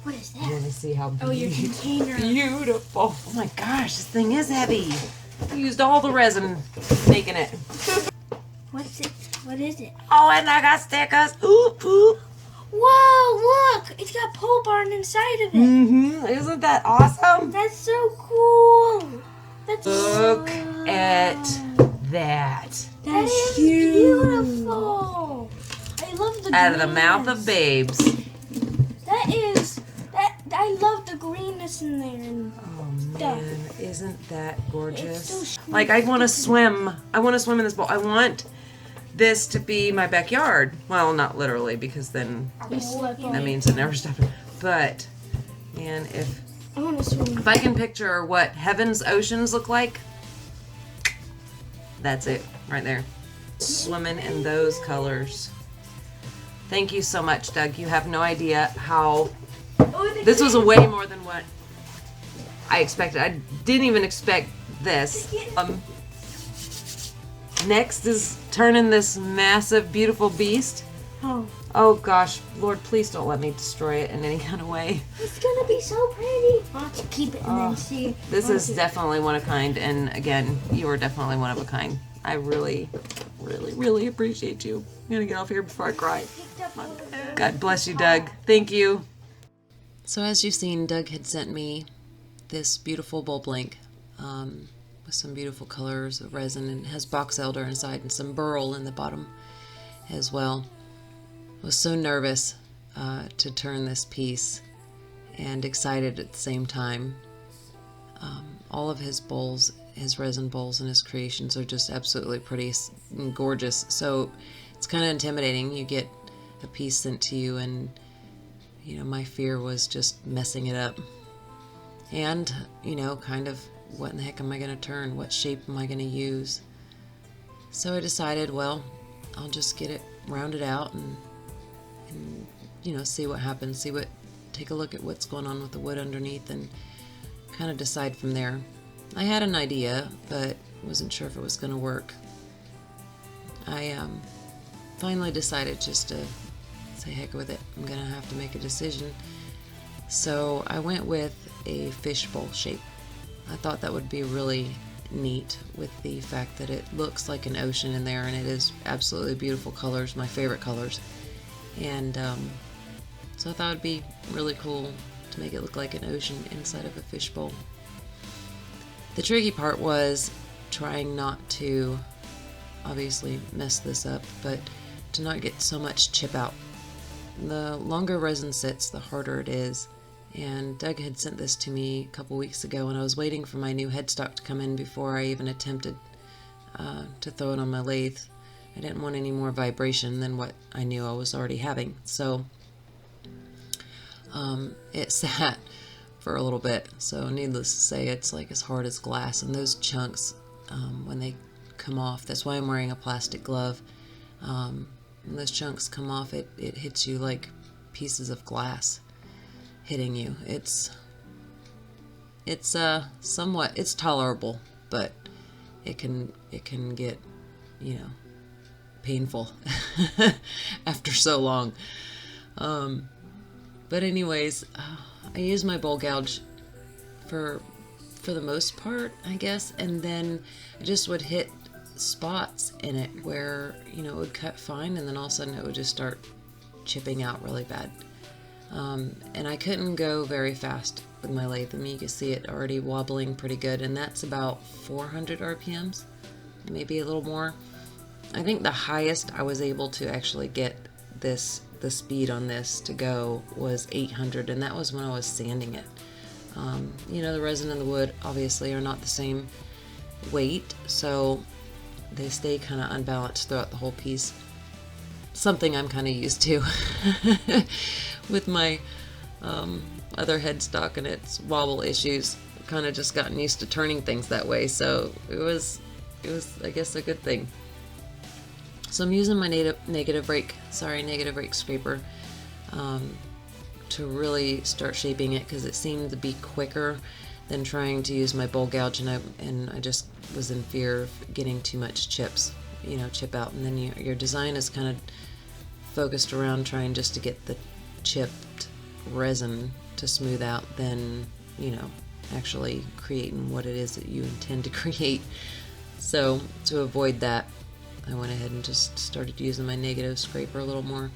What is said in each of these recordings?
What is that? You want to see how your container. beautiful. Oh my gosh, this thing is heavy. I used all the resin making it. What's it? What is it? Oh, and I got stickers. Oop, oop. Whoa, look! It's got pole barn inside of it. Mm-hmm. Isn't that awesome? That's so cool. That's Look at that. That is beautiful. I love the Out of the mouth of babes. I love the greenness in there. And Oh man, isn't that gorgeous? It's so Like I want to swim. I want to swim in this bowl. I want this to be my backyard. Well, not literally, because then that means it never stops. But man, I want to swim. if I can picture what heaven's oceans look like, that's it right there. Swimming in those colors. Thank you so much, Doug. You have no idea how. This was a way more than what I expected. I didn't even expect this. Next is turning this massive, beautiful beast. Oh gosh, Lord, please don't let me destroy it in any kind of way. It's gonna be so pretty. I'll have to keep it and then see. This is definitely one of a kind, and again, you are definitely one of a kind. I really, really, really appreciate you. I'm gonna get off here before I cry. God bless you, Doug. Thank you. So as you've seen, Doug had sent me this beautiful bulb link with some beautiful colors of resin, and it has box elder inside and some burl in the bottom as well. I was so nervous to turn this piece and excited at the same time. All of his bowls, his resin bowls and his creations are just absolutely pretty and gorgeous. So it's kind of intimidating. You get a piece sent to you and you know, my fear was just messing it up. And, you know, kind of what in the heck am I going to turn? What shape am I going to use? So I decided, well, I'll just get it rounded out and you know, see what happens, take a look at what's going on with the wood underneath and kind of decide from there. I had an idea, but wasn't sure if it was going to work. I finally decided just to say heck with it. I'm going to have to make a decision. So I went with a fishbowl shape. I thought that would be really neat with the fact that it looks like an ocean in there, and it is absolutely beautiful colors, my favorite colors. And so I thought it'd be really cool to make it look like an ocean inside of a fishbowl. The tricky part was trying not to obviously mess this up, but to not get so much chip out. The longer resin sits, the harder it is. And Doug had sent this to me a couple weeks ago, and I was waiting for my new headstock to come in before I even attempted to throw it on my lathe. I didn't want any more vibration than what I knew I was already having. So it sat for a little bit. So needless to say, it's like as hard as glass. And those chunks, when they come off, that's why I'm wearing a plastic glove. When those chunks come off, it hits you like pieces of glass hitting you. It's somewhat, it's tolerable, but it can get, you know, painful after so long. But anyways, I use my bowl gouge for the most part, I guess, and then I just would hit spots in it where, you know, it would cut fine, and then all of a sudden it would just start chipping out really bad. And I couldn't go very fast with my lathe. I mean, you can see it already wobbling pretty good, and that's about 400 RPMs, maybe a little more. I think the highest I was able to actually get the speed on this to go was 800, and that was when I was sanding it. You know, the resin and the wood obviously are not the same weight, so they stay kind of unbalanced throughout the whole piece. Something I'm kind of used to with my other headstock and its wobble issues. I've kind of just gotten used to turning things that way, so it was I guess a good thing. So I'm using my negative rake scraper to really start shaping it, because it seemed to be quicker than trying to use my bowl gouge, and I just was in fear of getting too much chip out, and then your design is kind of focused around trying just to get the chipped resin to smooth out than, you know, actually creating what it is that you intend to create. So to avoid that, I went ahead and just started using my negative scraper a little more.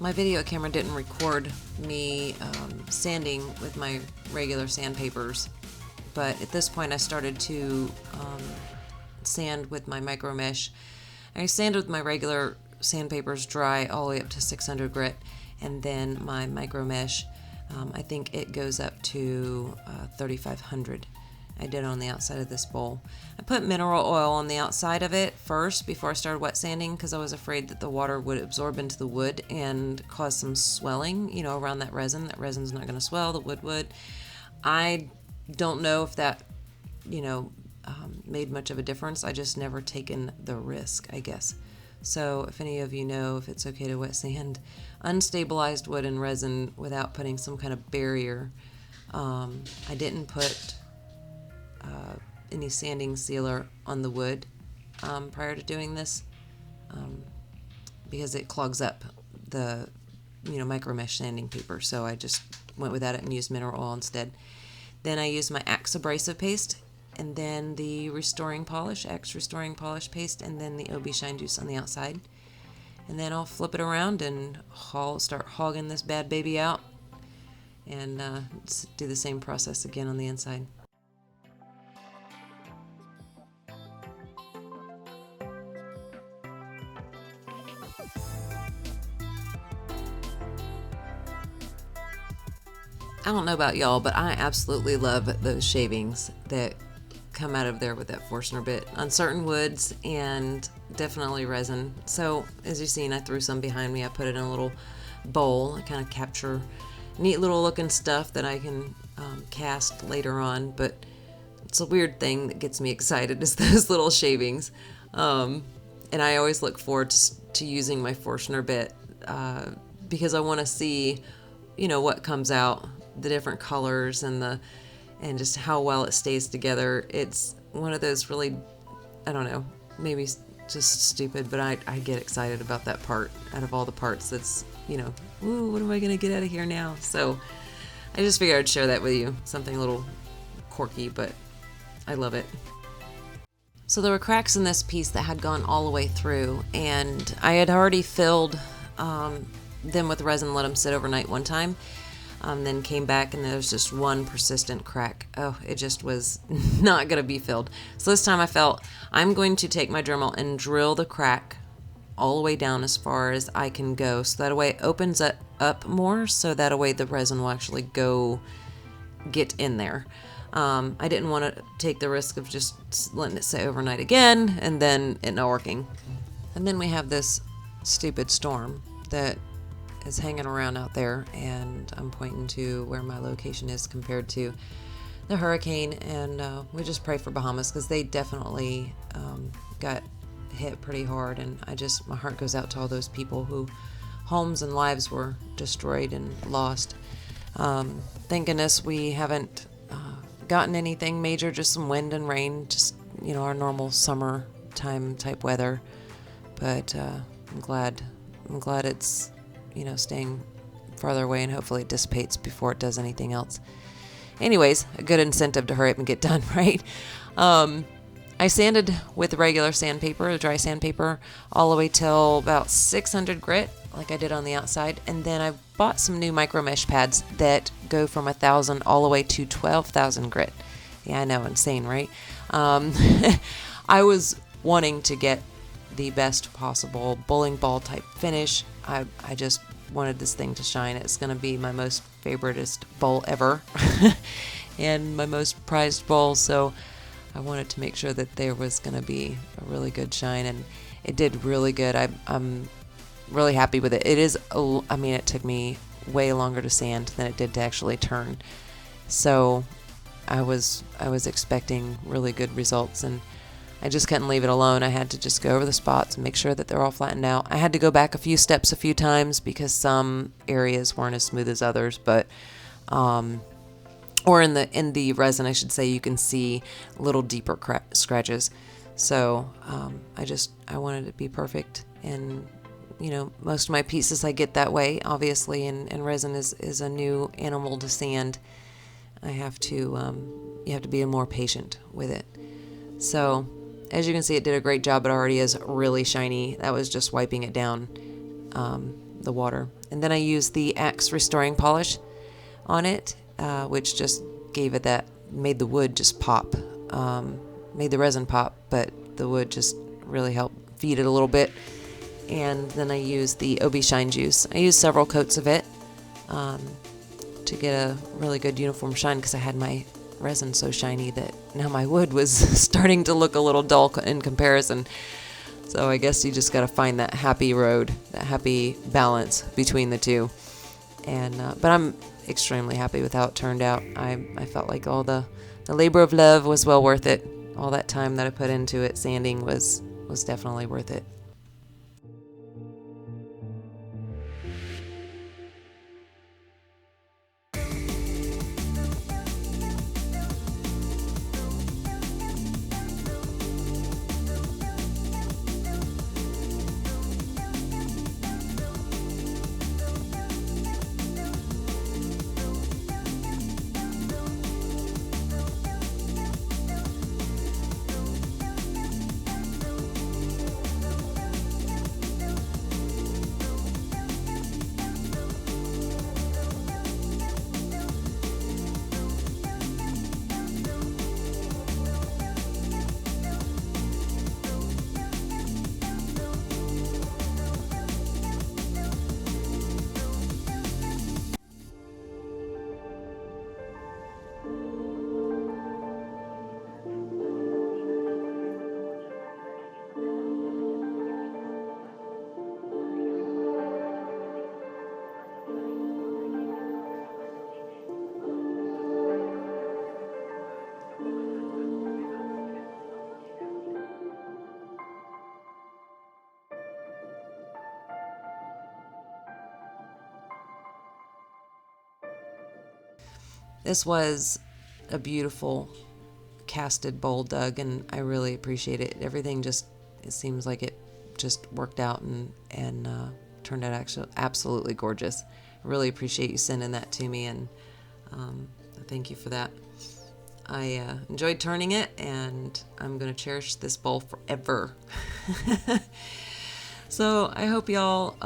My video camera didn't record me sanding with my regular sandpapers, but at this point I started to sand with my micro mesh. I sand with my regular sandpapers dry all the way up to 600 grit, and then my micro mesh, I think it goes up to 3500. I did on the outside of this bowl. I put mineral oil on the outside of it first before I started wet sanding because I was afraid that the water would absorb into the wood and cause some swelling, you know, around that resin. That resin's not going to swell, the wood would. I don't know if that, you know, made much of a difference. I just never taken the risk, I guess. So if any of you know if it's okay to wet sand unstabilized wood and resin without putting some kind of barrier, I didn't put any sanding sealer on the wood prior to doing this, because it clogs up the, micro mesh sanding paper. So I just went without it and used mineral oil instead. Then I used my Axe abrasive paste, and then the Axe restoring polish paste, and then the OB shine juice on the outside. And then I'll flip it around and start hogging this bad baby out, and do the same process again on the inside. I don't know about y'all, but I absolutely love those shavings that come out of there with that Forstner bit on certain woods, and definitely resin. So as you've seen, I threw some behind me. I put it in a little bowl. I kind of capture neat little looking stuff that I can cast later on, but it's a weird thing that gets me excited is those little shavings. And I always look forward to using my Forstner bit because I want to see, what comes out, the different colors and just how well it stays together. It's one of those really, I don't know, maybe just stupid, but I get excited about that part out of all the parts. That's, ooh, what am I going to get out of here now? So I just figured I'd share that with you. Something a little quirky, but I love it. So there were cracks in this piece that had gone all the way through, and I had already filled them with resin, let them sit overnight one time. Then came back and there was just one persistent crack. Oh, it just was not going to be filled. So this time I felt I'm going to take my Dremel and drill the crack all the way down as far as I can go. So that way it opens it up more, so that way the resin will actually get in there. I didn't want to take the risk of just letting it sit overnight again and then it not working. And then we have this stupid storm that is hanging around out there, and I'm pointing to where my location is compared to the hurricane, and we just pray for Bahamas because they definitely got hit pretty hard, and my heart goes out to all those people who homes and lives were destroyed and lost. Thank goodness we haven't gotten anything major, just some wind and rain, just our normal summertime type weather, but I'm glad it's staying farther away, and hopefully it dissipates before it does anything else. Anyways, a good incentive to hurry up and get done, right? I sanded with regular sandpaper, dry sandpaper, all the way till about 600 grit, like I did on the outside. And then I bought some new micro mesh pads that go from 1,000 all the way to 12,000 grit. Yeah, I know, insane, right? I was wanting to get the best possible bowling ball type finish. I just wanted this thing to shine. It's going to be my most favoritist bowl ever and my most prized bowl, so I wanted to make sure that there was going to be a really good shine, and it did really good. I'm really happy with it. It took me way longer to sand than it did to actually turn, so I was expecting really good results, and I just couldn't leave it alone. I had to just go over the spots and make sure that they're all flattened out. I had to go back a few steps a few times because some areas weren't as smooth as others, but or in the resin, I should say, you can see little deeper scratches. So I wanted it to be perfect, and most of my pieces I get that way, obviously, and resin is a new animal to sand. I have to you have to be more patient with it. So as you can see, it did a great job. It already is really shiny. That was just wiping it down, the water. And then I used the Axe restoring polish on it, which just gave it that, made the wood just pop, made the resin pop, but the wood just really helped feed it a little bit. And then I used the OB shine juice. I used several coats of it to get a really good uniform shine, because I had my resin so shiny that now my wood was starting to look a little dull in comparison. So I guess you just got to find that happy road, that happy balance between the two. And but I'm extremely happy with how it turned out. I felt like all the labor of love was well worth it. All that time that I put into it, sanding, was definitely worth it. this was a beautiful casted bowl, Doug, and I really appreciate it. Everything just, it seems like it just worked out and turned out actually absolutely gorgeous. I really appreciate you sending that to me, and thank you for that. I enjoyed turning it, and I'm going to cherish this bowl forever. So I hope y'all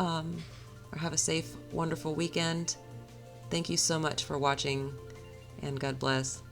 have a safe, wonderful weekend. Thank you so much for watching, and God bless.